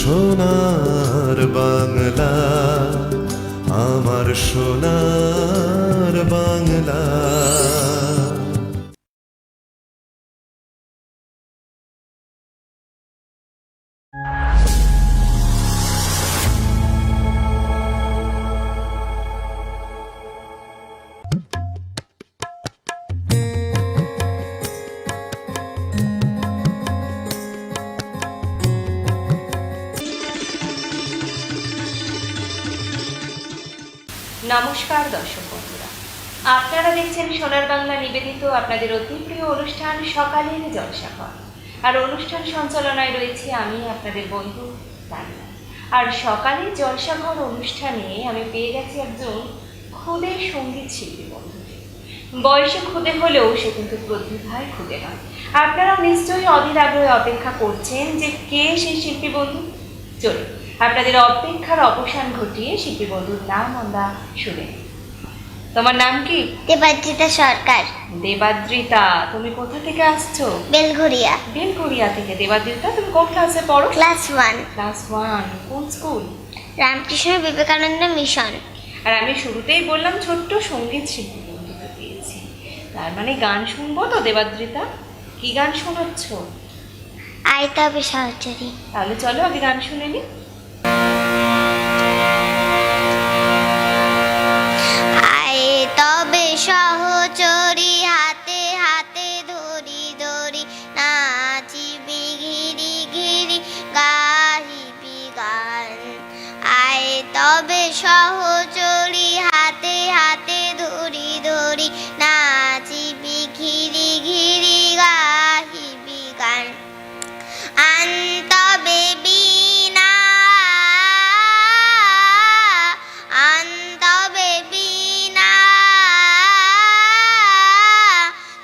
সোনার বাংলা, আমার সোনার বাংলা। নমস্কার দর্শক বন্ধুরা, আপনারা দেখছেন সোনার বাংলা নিবেদিত আপনাদের অতি প্রিয় অনুষ্ঠান সকালের জলসাঘর। আর অনুষ্ঠান সঞ্চালনায় রয়েছে আমি আপনাদের বন্ধু তানিয়া। আর সকালের জলসাঘর অনুষ্ঠানে আমি পেয়ে গেছি একজন খুদে সঙ্গীত শিল্পী বন্ধুকে। বয়সে খুদে হলেও সে কিন্তু প্রতিভায় খুদে নয়। আপনারাও নিশ্চয়ই অধীর আগ্রহে অপেক্ষা করছেন যে কে সেই শিল্পী বন্ধু। চলুন আপনাদের অপেক্ষার অবসান ঘটিয়ে শিল্পী বন্ধুর নাম আমরা শুনে। তোমার নাম কি? দেবাদ্রিতা সরকার। দেবাদ্রিতা, তুমি কোথা থেকে আসছো? বেলঘরিয়া। বেলঘরিয়া থেকে। দেবাদ্রিতা, তুমি কোন ক্লাসে পড়ো? ক্লাস 1। ক্লাস 1। কোন স্কুল? রামকৃষ্ণ বিবেকানন্দ মিশন। আর আমি শুরুতেই বললাম ছোট্ট সঙ্গীত শিল্পী বন্ধুকে পেয়েছি, তার মানে গান শুনবো তো দেবাদ্রিতা? কি গান শোনাচ্ছ? আয় তবে সহচরী। তাহলে চলো আগে গান শুনে নি। আয় তবে সহচরী, হাতে হাতে ধরি ধরি নাচিবি ঘিরি ঘিরি গাহিবি গান। আয় তবে সহচরী, হাতে হাতে ধরি ধরি নাচিবি ঘিরি ঘিরি গাহিবি গান। আনতবে বীণা, আনতবে বীণা,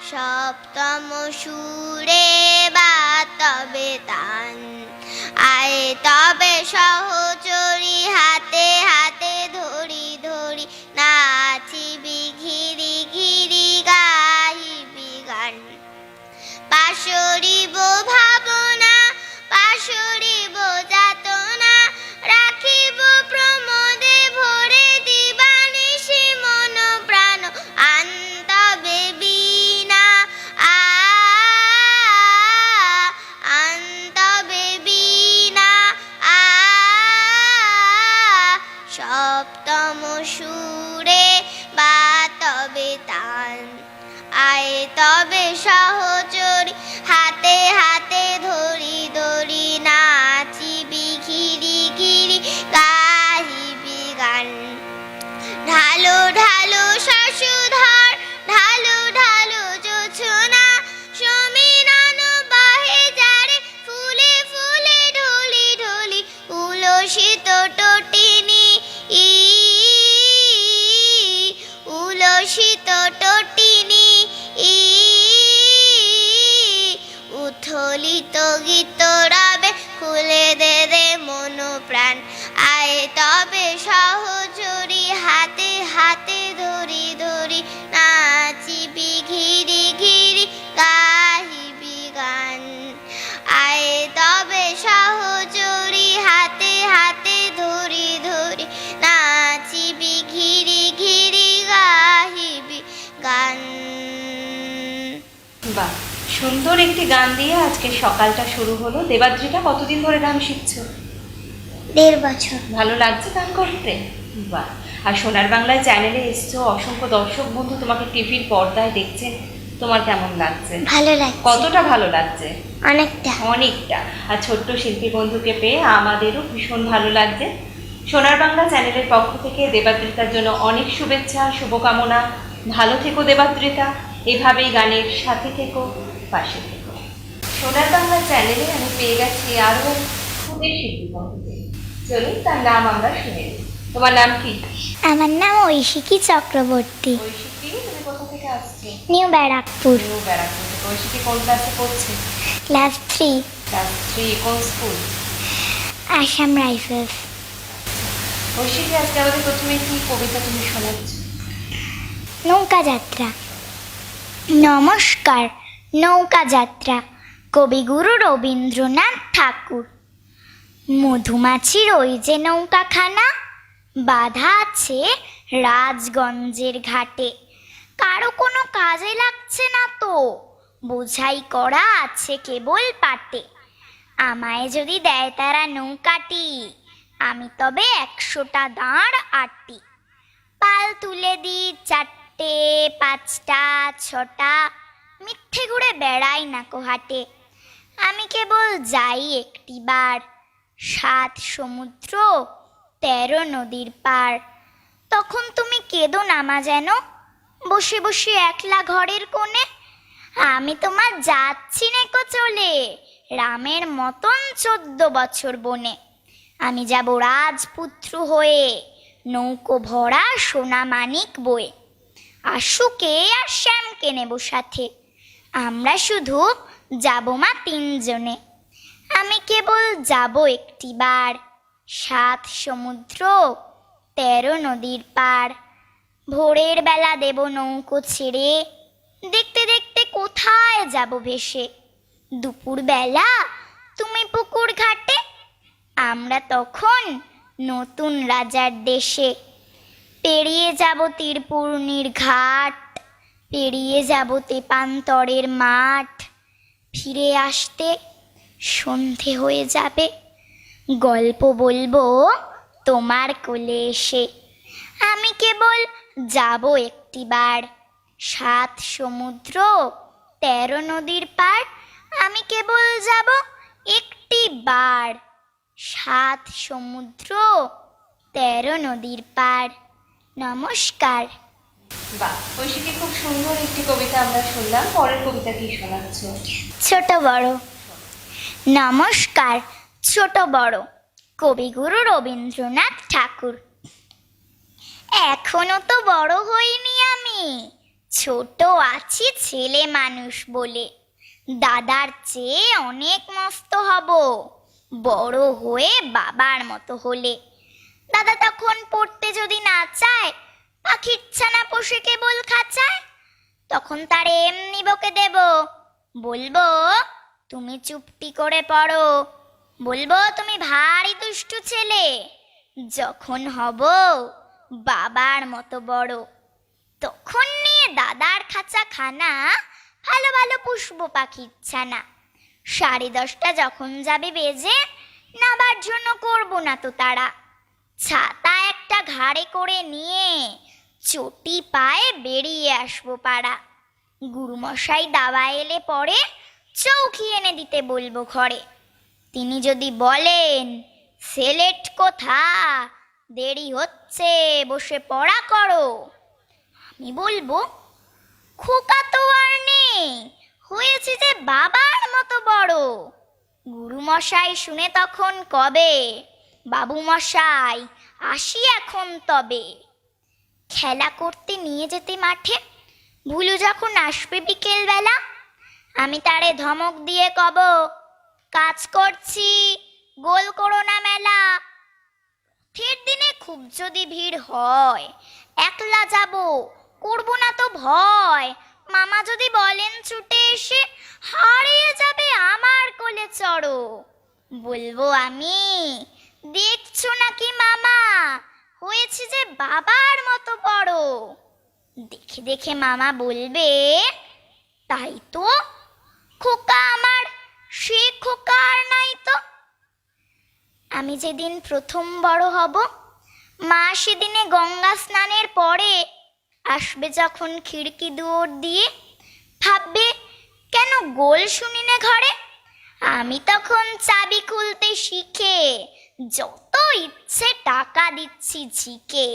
সপ্তম সুরে বাতবে তান। আয় তবে সহচরী, হাতে হাতে ধরি ধরি নাচিবি ঘিরি ঘিরি গাহিবি গান। পাশরিব ভাবনা, পাশরিব যাতনা, রাখিব প্রমোদে ভরে দিবানিশি মন প্রাণ। আনতবে বীণা, আনতবে বীণা, সপ্তম সুরে বাতবে তান। আয় তবে সহচরী, হাতে হাতে ধরি ধরি নাচিবি ঘিরি ঘিরি গাহিবি গান। ঢালো ঢালো শশধর, ঢালো ঢালো জোছনা, সমীরণ বাহে যারে ফুলে ফুলে ঢলি ঢলি উলসিত টটিনি, উলসিত টটিনি, উথলিত গীত রবে খুলে দে দে মন প্রাণ। আয় তবে সহচরী, হাতে হাতে ধরি ধরি নাচিবি ঘিরি ঘিরি গাহিবি গান। আয় তবে সহচরী, হাতে হাতে ধরি ধরি নাচিবি ঘিরি ঘিরি গাহিবি গান। বাহ, সুন্দর একটি গান দিয়ে আজকে সকালটা শুরু হলো। দেবাদ্রিতা, কতদিন ধরে গান শিখছো? 1.5 বছর। ভালো লাগছে গান করতে? বাহ। আর সোনার বাংলায় চ্যানেলে এসছো, অসংখ্য দর্শক বন্ধু তোমাকে টিভির পর্দায় দেখছেন, তোমার কেমন লাগছে? ভালো লাগছে। কতটা ভালো লাগছে? অনেকটা। অনেকটা। আর ছোট্ট শিল্পী বন্ধুকে পেয়ে আমাদেরও ভীষণ ভালো লাগছে। সোনার বাংলা চ্যানেলের পক্ষ থেকে দেবাদ্রিতার জন্য অনেক শুভেচ্ছা, শুভকামনা। ভালো থেকো দেবাদ্রিতা, এভাবেই গানের সাথে থেকো, পাশে থেকো। সোনার বাংলা চ্যানেলে আমি পেয়ে গেছি আরও খুবই শিল্পী বন্ধুকে। চলুন তার নাম আমরা শুনে নিই। তোমার নাম কি? আমার নাম ঐশিকী চক্রবর্তী। ঐশিকী, তুমি কোথা থেকে আসছো? নিউ ব্যারাকপুর। নিউ ব্যারাকপুর থেকে। ঐশিকী কোন ক্লাসে পড়ছে? ক্লাস 3। ক্লাস 3। কোন স্কুল? আসাম রাইফেলস। ঐশিকী, আজকে আমাদের প্রথমে কি কবিতা তুমি শোনাচ্ছ? নৌকা যাত্রা। নমস্কার। নৌকা যাত্রা, কবিগুরু রবীন্দ্রনাথ ঠাকুর। মধুমাছির ওই যে নৌকাখানা বাঁধা আছে রাজগঞ্জের ঘাটে, কারো কোনো কাজে লাগছে না তো, বোঝাই করা আছে কেবল পাটে। আমায় যদি দেয় তারা নৌকাটি, আমি তবে 100টা দাঁড় আটটি। পাল তুলে দিই 4টে 5টা 6টা, মিথ্যে ঘুরে বেড়াই না কোহাটে। আমি কেবল যাই একটিবার 7 সমুদ্র 13 নদীর পার। তখন তুমি কেঁদো না মা যেন, বসে বসে একলা ঘরের কোণে। আমি তোমার যাচ্ছি নেকো চলে, রামের মতন 14 বছর বনে। আমি যাব রাজপুত্র হয়ে, নৌকো ভরা সোনা মানিক বয়ে। আশুকে আর শ্যামকে নেব সাথে, আমরা শুধু যাব মা 3 জনে। আমি কেবল যাব একটিবার 7 সমুদ্র 13 নদীর পার। ভোরের বেলা দেব নৌকো ছেড়ে, দেখতে দেখতে কোথায় যাব ভেসে। দুপুর বেলা তুমি পুকুর ঘাটে, আমরা তখন নতুন রাজার দেশে। পেরিয়ে যাব তীরপূর্ণির ঘাট, পেরিয়ে যাব তেপান্তরের মাঠ। ফিরে আসতে সন্ধে হয়ে যাবে, গল্প বলবো তোমার কোলে এসে। আমি কেবল যাব একটিবার 7 সমুদ্র 13 নদীর পার। আমি কেবল যাব একটিবার 7 সমুদ্র 13 নদীর পার। নমস্কার। বাহ, ঐশীকে খুব সুন্দর একটি কবিতা আমরা শুনলাম। পরের কবিতা কি শোনাচ্ছ? ছোট বড়। নমস্কার। ছোট বড়, কবিগুরু রবীন্দ্রনাথ ঠাকুর। এখনো তো বড় হইনি আমি, ছোট আছি ছেলে মানুষ বলে। দাদার চেয়ে অনেক মস্ত হব, বড় হয়ে বাবার মতো হলে। দাদা তখন পড়তে যদি না চায়, পাখির ছানা পোষে কেবল খাঁচায়, তখন তার এমনি বকে দেব। বলবো তুমি চুপটি করে পড়ো, বলবো তুমি ভারী দুষ্টু ছেলে। যখন হব বাবার মতো বড়, তখন নিয়ে দাদার খাঁচা খানা, ভালো ভালো পুষবো পাখির ছানা। 10:30 যখন যাবে বেজে, নাবার জন্য করবো না তো তারা। ছাতা একটা ঘাড়ে করে নিয়ে, চটি পায়ে বেরিয়ে আসবো পাড়া। গুরুমশাই দাওয়া এলে পরে, চৌকি এনে দিতে বলবো ঘরে। তিনি যদি বলেন সেলেট কোথা, দেরি হচ্ছে বসে পড়া করো, আমি বলবো খোকা তো আর নেই, হয়েছে যে বাবার মতো বড়। গুরুমশাই শুনে তখন কবে, বাবু মশাই আসি এখন তবে। খেলা করতে নিয়ে যেতে মাঠে, ভুলু যখন আসবে বিকেল বেলা, আমি তারে ধমক দিয়ে কব, কাজ করছি গোল করো না মেলা। ফের দিনে খুব যদি ভিড় হয়, একলা যাব করবো না তো ভয়। মামা যদি বলেন ছুটে এসে, হারিয়ে যাবে আমার কোলে চড়ো, বলবো আমি দেখছো নাকি মামা, হয়েছে যে বাবার মতো বড়। দেখে দেখে মামা বলবে, তাই তো, খোকা আমার সে খোকা আর নাই তো। আমি যেদিন প্রথম বড় হব, মা সেদিনে গঙ্গা স্নানের পরে আসবে যখন খিড়কি দুয়ার দিয়ে, ভাববে কেন গোল শুনিনে ঘরে। আমি তখন চাবি খুলতে শিখে, যত ইচ্ছে টাকা দিচ্ছি ঝিকে।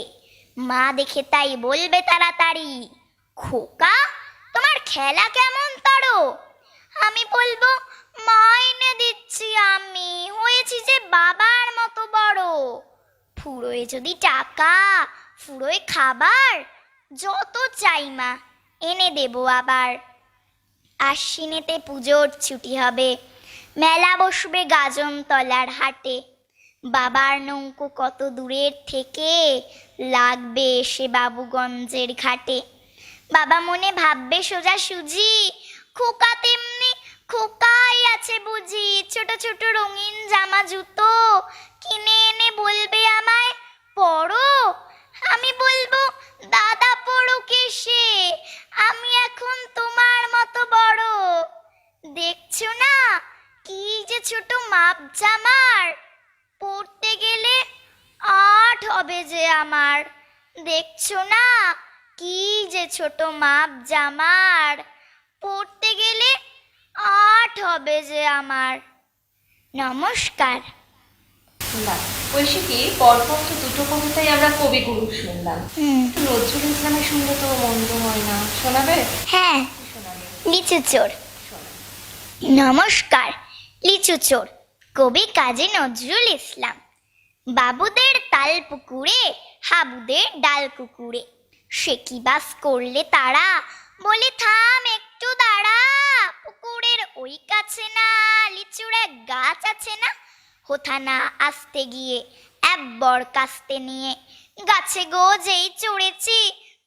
মা দেখে তাই বলবে তাড়াতাড়ি, খোকা তোমার খেলা কেমন তারো। আমি বলবো মা এনে দিচ্ছি আমি, হয়েছি যে বাবার মতো বড়। ফুরোয় যদি টাকা, ফুরোয় খাবার, যত চাই মা এনে দেবো আবার। আশ্বিনেতে পুজোর ছুটি হবে, মেলা বসবে গাজনতলার হাটে। বাবার নৌকো কত দূরের থেকে লাগবে এসে বাবুগঞ্জের ঘাটে। বাবা মনে ভাববে সোজা সুজি, খোকা তেমনি খোকাই আছে বুঝি ছোট ছোট রঙিন জামা জুতো কিনে এনে বলবে আমায় পড়ো? আমি বলবো দাদা পড়ুক এসে, আমি এখন তোমার মতো বড়। দেখছো না কি যে ছোট মাপ জামার, পড়তে গেলে 8 হবে যে আমার। দেখছো না কি যে ছোট মাপ জামার, পড়তে গেলে 8 হবে যে আমার। নমস্কার। বাহ, ঐশিকী পরপর তো দুটো কবিতাই আমরা কবিগুরু শুনলাম। নজরুল ইসলামের শুনলে তো মন্দ হয় না, শোনাবে? হ্যাঁ, শোনাবে, লিচু চোর। শোনাবে। নমস্কার। লিচু চোর, কবি কাজী নজরুল ইসলাম। বাবুদের তাল পুকুরে, হাবুদের ডাল কুকুরে, সে কি বাস করলে তারা, বলে থাম একটু দাঁড়া। পুকুরের ওই কাছে না লিচুর এক গাছ আছে না, হোথা না আসতে গিয়ে একবার কাস্তে নিয়ে, গাছে গো যেই চড়েছি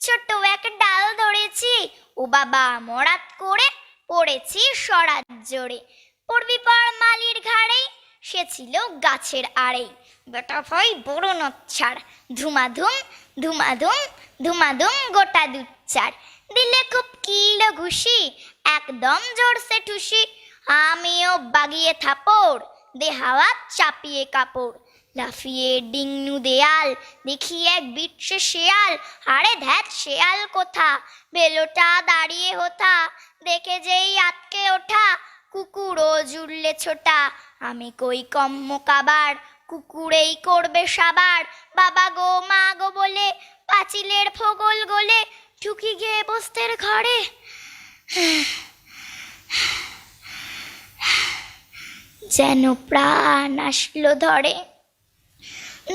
ছোট এক ডাল ধরেছি, ও বাবা মরাত করে পড়েছি সরাত জোরে। পড়বি পর মালির ঘাড়েই, সে ছিল গাছের আড়েই, বেটা ভাই বড় নচ্ছার, ধুমাধুম ধুমাধুম ধুমাধুম গোটা দুচ্চার, দিলে খুব কিলো ঘুষি একদম জোরসে ঠুসি, আমিও বাগিয়ে থাপড় দে হাওয়া চাপিয়ে কাপড়, লাফিয়ে ডিংনু দেয়াল দেখি এক বিটসে শেয়াল, আরে ধ্যাত শেয়াল কোথা, বেলোটা দাঁড়িয়ে হোথা, দেখে যেই আটকে ওঠা, কুকুরও জুড়লে ছোটা, আমি কই কম্ম কাবার, কুকুরেই করবে সাবার, বাবা গো মা গো বলে পাঁচিলের ফগল গলে, ঢুকি গিয়ে বস্তের ঘরে। যেন প্রাণ আসলো ধরে,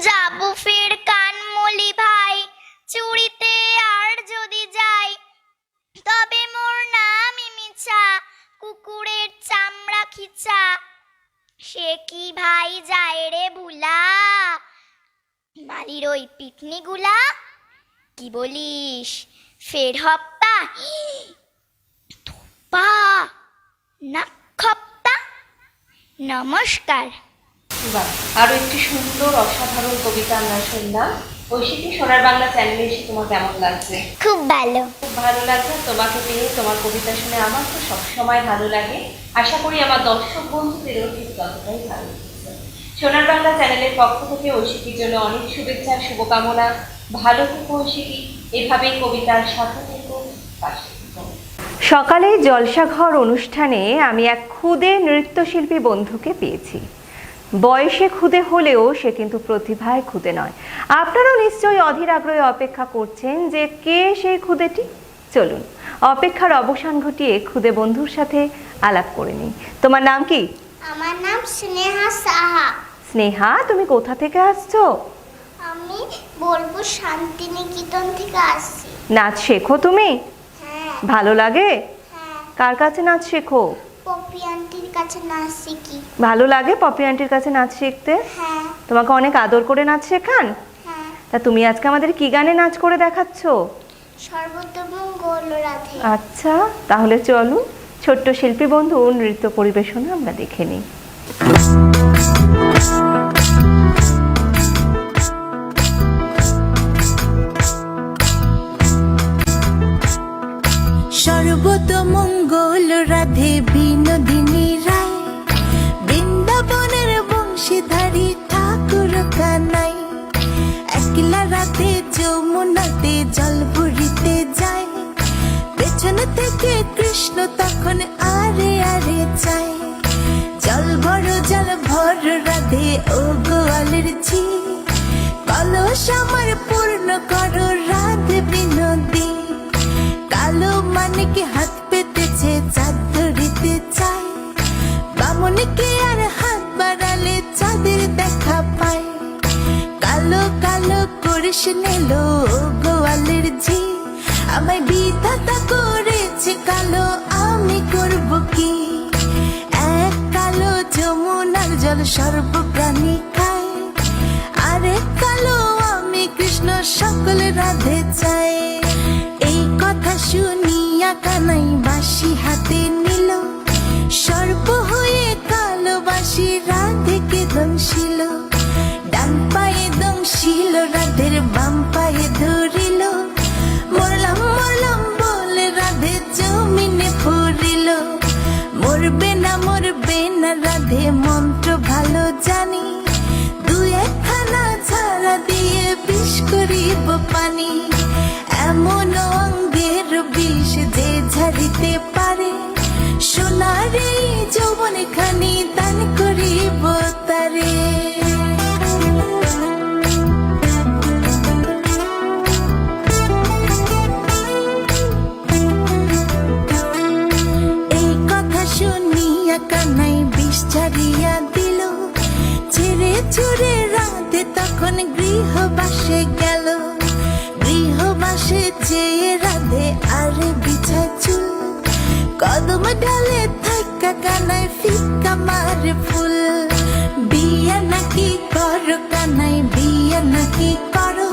যাবো ফের কানমলি ভাই, চুরিতে আর যদি যাই, তবে মোর নামই মিছা, কুকুরের চামড়া খিচা। সে কি ভাই যায় রে ভুলা, মালির ওই পিটনি গুলা, কি বলিস ফের হপ্তা পা না খপ্তা। নমস্কার। বাহ, আরো একটি সুন্দর অসাধারণ কবিতা আমরা শুনলাম। ঐশিকী, সোনার বাংলা চ্যানেলে এসে তোমার কেমন লাগছে? খুব ভালো। খুব ভালো লাগছে তোমাকে পেয়ে, তোমার কবিতা শুনে আমার তো সবসময় ভালো লাগে। আশা করি আমার দর্শক বন্ধুদেরও ঠিক ততটাই ভালো লাগছে। সোনার বাংলা চ্যানেলের পক্ষ থেকে ঐশিকীর জন্য অনেক শুভেচ্ছা, শুভকামনা। ভালো থেকো ঐশিকী, এভাবেই কবিতার সাথে থেকো, পাশে থেকো। সকালে জলসাঘর অনুষ্ঠানে আমি এক ক্ষুদে নৃত্যশিল্পী বন্ধুকে পেয়েছি। বয়সে ক্ষুদে হলেও সে কিন্তু প্রতিভায় ক্ষুদে নয়। আপনারাও নিশ্চয়ই অধীর আগ্রহে অপেক্ষা করছেন যে কে সেই ক্ষুদেটি। চলুন অপেক্ষার অবসান ঘটিয়ে ক্ষুদে বন্ধুর সাথে আলাপ করে নিই। তোমার নাম কি? আমার নাম স্নেহা সাহা। স্নেহা, তুমি কোথা থেকে আসছো? আমি বোলপুর শান্তিনিকেতন থেকে আসছি। নাচ শেখো তুমি? হ্যাঁ। ভালো লাগে? হ্যাঁ। কার কাছে নাচ শেখো? পপি আন্টির কাছে নাচ শিখি। ভালো লাগে পপি আন্টির কাছে নাচ শিখতে? হ্যাঁ। তোমাকে অনেক আদর করে নাচ শেখান? হ্যাঁ। তা তুমি আজকে আমাদের কি গানে নাচ করে দেখাচ্ছ? সর্বতমঙ্গল রাধে। আচ্ছা, তাহলে চলো ছোট্ট শিল্পী বন্ধু নৃত্য পরিবেশনা আমরা দেখে নিই। সর্বতমঙ্গল রাধে বিনোদিনী রায়, বৃন্দাবনের বংশীধারী ঠাকুর কানাই, একলা রাতে যমুনাতে জল ভরিতে যায়, পেছন থেকে কৃষ্ণ তখন আরে আরে চায়, জল ভর রাধে ও গোয়ালের ঝি, কলস আমার পূর্ণ করো রাধে বিনোদী, কালো মানিকে হাত পেতেছে চাঁদ ধরিতে চায়, বামুনকে আর হাত বাড়ালে চাঁদের দেখা পায়, কালো কালো করিস নেলো গোয়ালের ঝি, আমায় বিধাতা করেছে কালো আমি করব কি, এক কালো যমুনার জল সর্বপ্রাণী খায়, আরেক কালো আমি কৃষ্ণ সকল রাধে চাই। এই কথা শুনিয়া কানাই বাঁশি হাতে নিল, সর্প হয়ে কালোবাসি রাধেকে দংশিল, ডান পায়ে দংশিল রাধের বাম পায়ে ধরিল, মরলাম মরলাম বলে রাধে জমিনে পড়িল। মরবে না রাধে মন্ত্র ভালো জানি, দু একখানা ছাড়া দিয়ে বিষ করিব পানি। এমন অঙ্গের বিষ যে ঝাড়িতে পারে, সোনার এই যৌবন খানি দান করিব তারে। এই কথা শুনিয়া কানাই বিষ ছাড়িয়া দিল, ছেড়ে ছুড়ে রাধে তখন গৃহবাসে গেল। গৃহবাসে যেয়ে রাধে আরে বিছায় চুল, কদম ডালে থাকা কানাই ফিকা মারে ফুল। বিয়া নাকি করো কানাই বিয়া নাকি করো,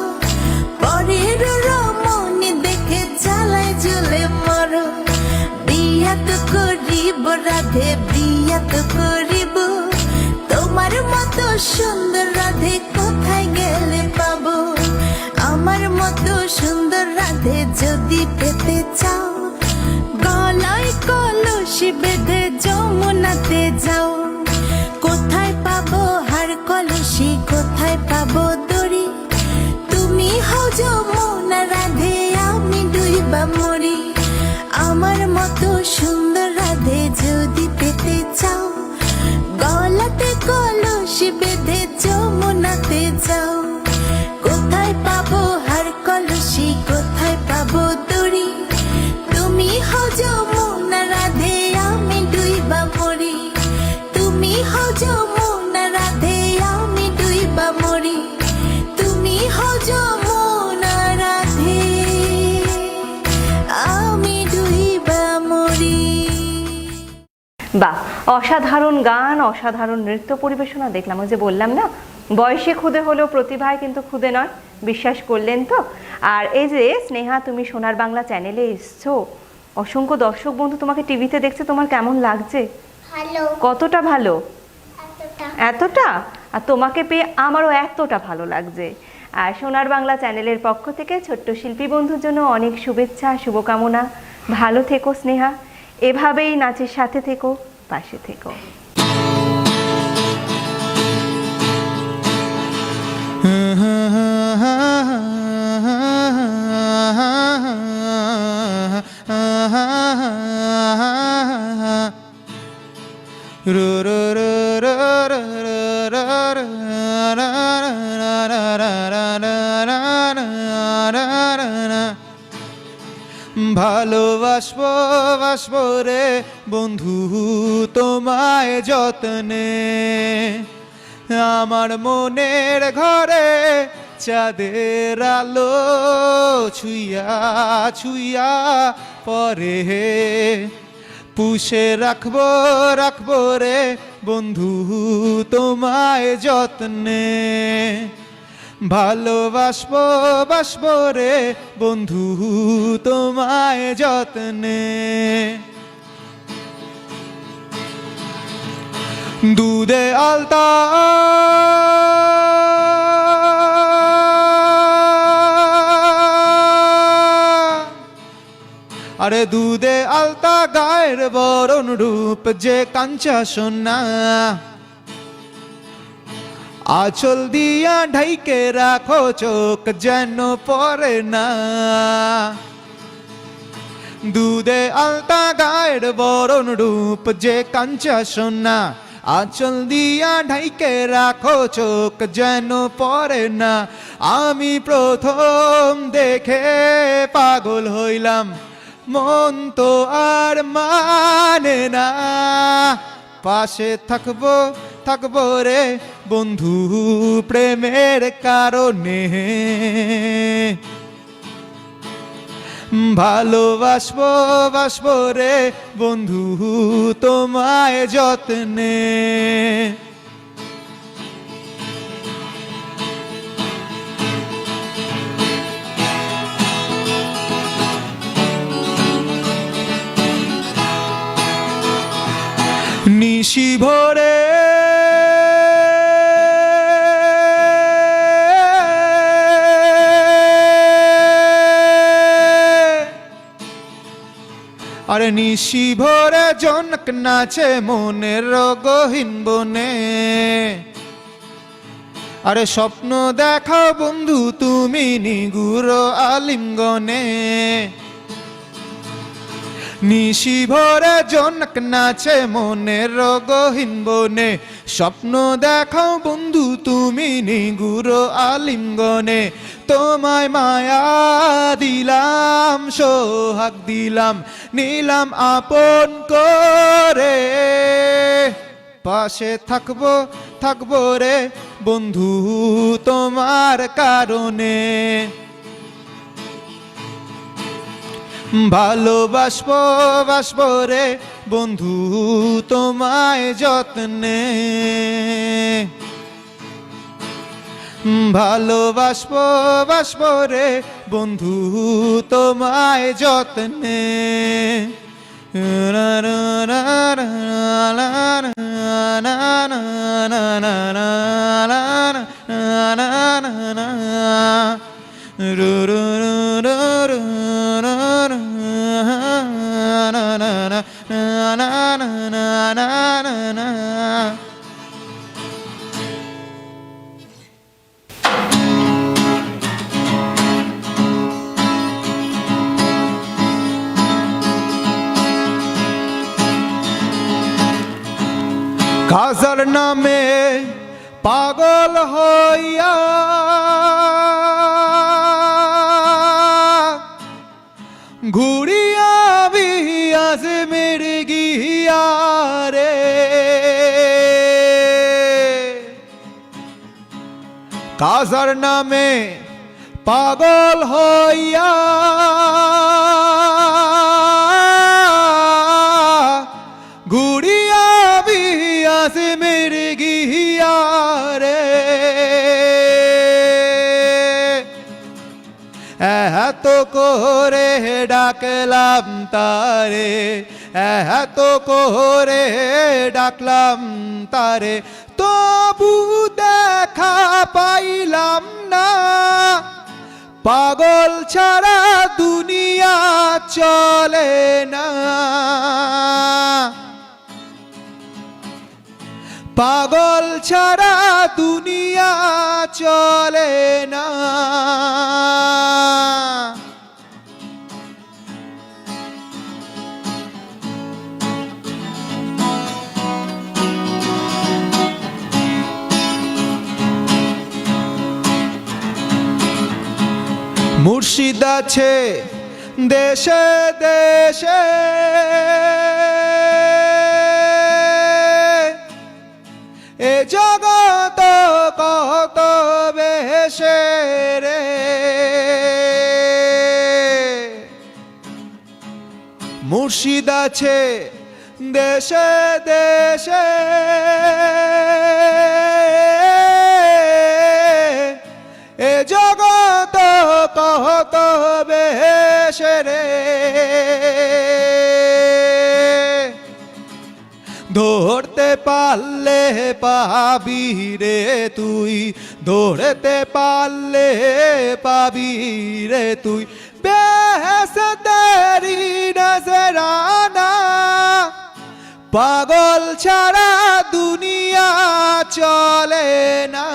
পরের রমণী দেখে জ্বালায় জ্বলে মরো। বিয়া তো করিব রাধে বিয়া তো করিব, তোমার মতো সুন্দর রাধে কোথায় গেলে পাবো। আমার মতো সুন্দর রাধে যদি পেতে চাও, গলায় কলসি বেঁধে যমুনাতে যাও। কোথায় পাবো হার কলসি কোথায় পাবো দড়ি, তুমি হও যমুনা রাধে আমি ডুইবা মরি। আমার মতো সুন্দর রাধে যদি পেতে চাও, গলাতে কলসি বেঁধে যমুনাতে যাও। কোথায় পাবো হার কলসি কোথায় পাবো দড়ি, তুমি হও যমুনা রাধে আমি ডুইবা মরি। তুমি হও যমুনা রাধে আমি ডুইবা মরি। তুমি হও যমুনা রাধে আমি ডুইবা মরি। বাহ, অসাধারণ গান, অসাধারণ নৃত্য পরিবেশনা দেখলাম। ওই যে বললাম না, বয়সে খুদে হলেও প্রতিভায় কিন্তু খুদে নয়, বিশ্বাস করলেন তো? আর এই যে স্নেহা, তুমি সোনার বাংলা চ্যানেলে এসছো, অসংখ্য দর্শক বন্ধু তোমাকে টিভিতে দেখছে, তোমার কেমন লাগছে? ভালো, কতটা ভালো? এতটা। এতটা? আর তোমাকে পেয়ে আমারও এতটা ভালো লাগছে। আর সোনার বাংলা চ্যানেলের পক্ষ থেকে ছোট্ট শিল্পী বন্ধুর জন্য অনেক শুভেচ্ছা, শুভকামনা। ভালো থেকো স্নেহা, এভাবেই নাচের সাথে থেকো, পাশে থেকো। ভালোবাসবো বাসবো রে বন্ধু তোমায় যত্নে, আমার মনের ঘরে চাঁদের আলো ছুঁয়া ছুঁয়া পরে, পুষে রাখবো রাখবো রে বন্ধু তোমায় যত্নে। ভালোবাসবো বাসবো রে বন্ধু তোমায় যত্নে। দুধে আলতা আরে দুধে আলতা গায়ের বরণ রূপ যে কাঞ্চা সোনা, আঁচল দিয়া ঢাইকে রাখো চোখ যেন পরে না। দুধে আলতা গায়ের বরণ রূপ যে কাঞ্চা সোনা, আঁচল দিয়া ঢাইকে রাখো চোখ যেন পরে না। আমি প্রথম দেখে পাগল হইলাম, মন তো আর মানে না। পাশে থাকবো থাকবো রে বন্ধু প্রেমের কারণে, ভালোবাসবো বাসবো রে বন্ধু তোমায় যত্নে। নিশি ভোরে আরে নিশি ভোরে জনক নাচে মনের রোগহীন বনে, আরে স্বপ্ন দেখাও বন্ধু তুমি নিগুড় আলিঙ্গনে। নিশি ভোরে জনক নাচে মনের রোগহীন বনে, স্বপ্ন দেখাও বন্ধু তুমি নিগুড় আলিঙ্গনে। তোমায় মায়া দিলাম সোহাগ দিলাম নিলাম আপন করে, পাশে থাকবো থাকবো রে বন্ধু তোমার কারণে। ভালোবাসবো বাসবো রে বন্ধু তোমায় যত্নে, ভালোবাসবো বাসবো রে বন্ধু তোমায় যত্নে। রা রা রা রা রা রা না না না না না না না না না রু রু রু রু রু রু রু না না না না না না না না। কাজার নামে পাগল হইয়া ঘুরিয়া বিয়াজ মেরে গিয়া রে, কাজার নামে পাগল হইয়া ঘুরিয়া বিয়াজ মেরে গিয়া রে। এত করে ডাকলাম তারে, এত করে ডাকলাম তারে, তবু দেখা পাইলাম না। পাগল ছাড়া দুনিয়া চলে না, পাগল ছাড়া দুনিয়া চলে না। মুর্শিদ আছে দেশে দেশে, এ জগত কত বেশে রে। মুর্শিদ আছে দেশে দেশে, এ জগত কত বেশে রে। ধরতে পারলে পাবি রে তুই, ধরতে পারলে পাবি রে তুই, বেহেশতেরি নজরানা। পাগল ছাড়া দুনিয়া চলে না,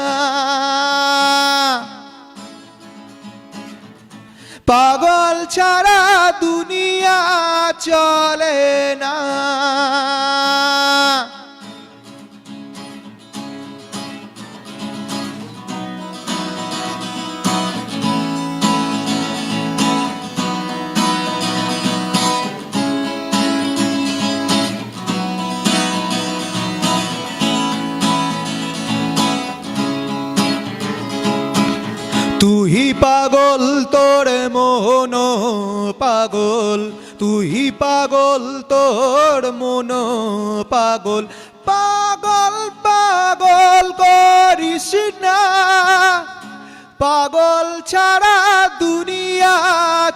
পাগল ছাড়া দুনিয়া চলে না। তুই পাগল তোর মন পাগল, তুই পাগল তোর মন পাগল, পাগল পাগল করিস না। পাগল ছাড়া দুনিয়া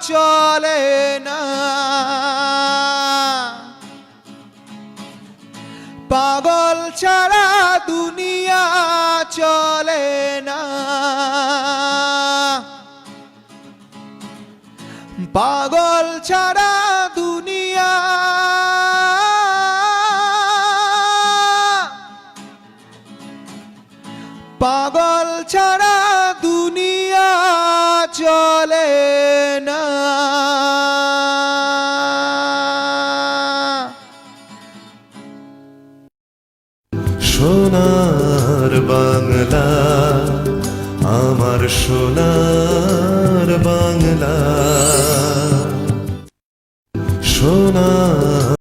চলে না, পাগল চলে না, পাগল ছাড়া দুনিয়া, পাগল ছাড়া দুনিয়া চলে না। সোনার বাংলা, আমার সোনার বাংলা, সোনার